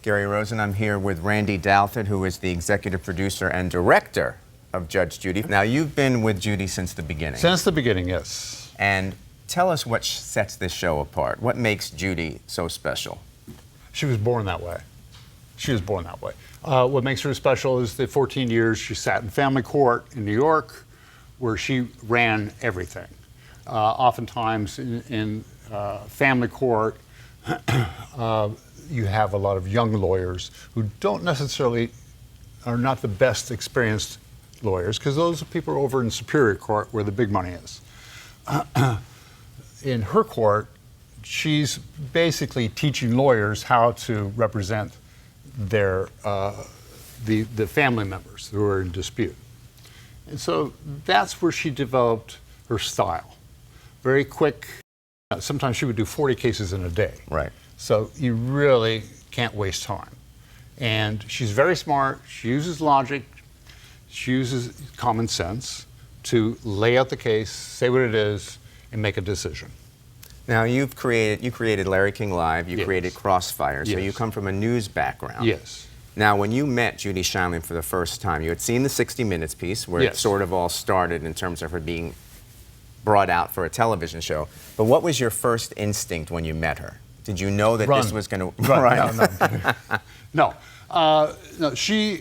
Gary Rosen. I'm here with Randy Douthit, who is the executive producer and director of Judge Judy. Now, you've been with Judy since the beginning. Since the beginning, yes. And tell us what sets this show apart. What makes Judy so special? She was born that way. She was born that way. What makes her special is the 14 years she sat in family court in New York, where she ran everything. Oftentimes in family court, you have a lot of young lawyers who don't necessarily, are not the best experienced lawyers, because those people are over in Superior Court where the big money is. In her court, she's basically teaching lawyers how to represent their the family members who are in dispute. And so that's where she developed her style. Very quick. Sometimes she would do 40 cases in a day. Right. So you really can't waste time. And she's very smart. She uses logic. She uses common sense to lay out the case, say what it is, and make a decision. Now, you created Larry King Live, you Yes. created Crossfire, so Yes. you come from a news background. Yes. Now, when you met Judy Scheinlein for the first time, you had seen the 60 Minutes piece, where it Yes. sort of all started in terms of her being brought out for a television show. But what was your first instinct when you met her? Did you know that this was going to run? No. No, she,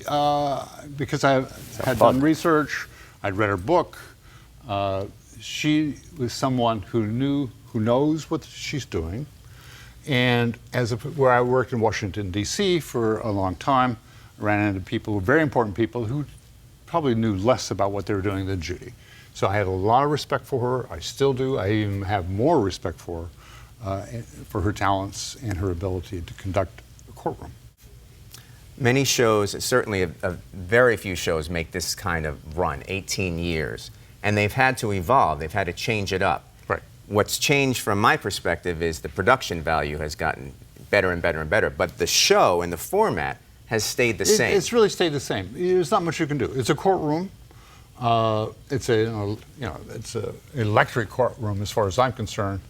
because I had done research, I'd read her book. She was someone who knows what she's doing. And where I worked in Washington, D.C. for a long time, I ran into people, very important people, who probably knew less about what they were doing than Judy. So I had a lot of respect for her. I still do. I even have more respect for her talents and her ability to conduct a courtroom. Many shows, certainly very few shows, make this kind of run, 18 years. And they've had to evolve. They've had to change it up. Right. What's changed from my perspective is the production value has gotten better and better and better. But the show and the format has stayed the same. It's really stayed the same. There's not much you can do. It's a courtroom. It's a it's an electric courtroom as far as I'm concerned.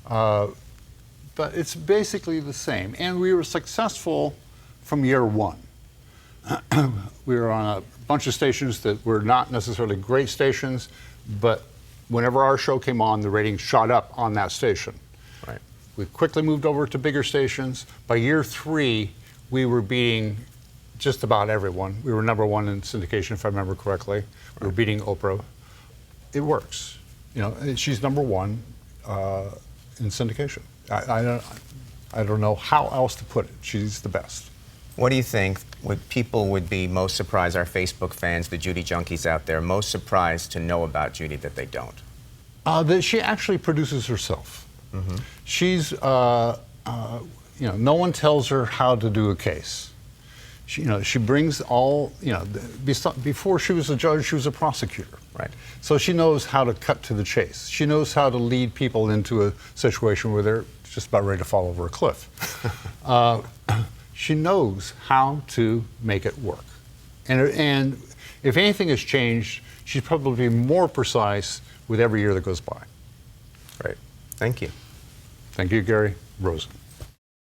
But it's basically the same. And we were successful from year one. We were on a bunch of stations that were not necessarily great stations, but whenever our show came on, the ratings shot up on that station. Right. We quickly moved over to bigger stations. By year 3, we were beating just about everyone. We were #1 in syndication, if I remember correctly. We were beating Oprah. It works. You know, she's #1 in syndication. I don't know how else to put it. She's the best. What do you think people would be most surprised, our Facebook fans, the Judy junkies out there, most surprised to know about Judy that they don't? That she actually produces herself. Mm-hmm. She's, no one tells her how to do a case. She brings all, before she was a judge, she was a prosecutor. Right. So she knows how to cut to the chase. She knows how to lead people into a situation where they're just about ready to fall over a cliff. She knows how to make it work. And if anything has changed, she's probably more precise with every year that goes by. Great. Thank you. Thank you, Gary Rosen.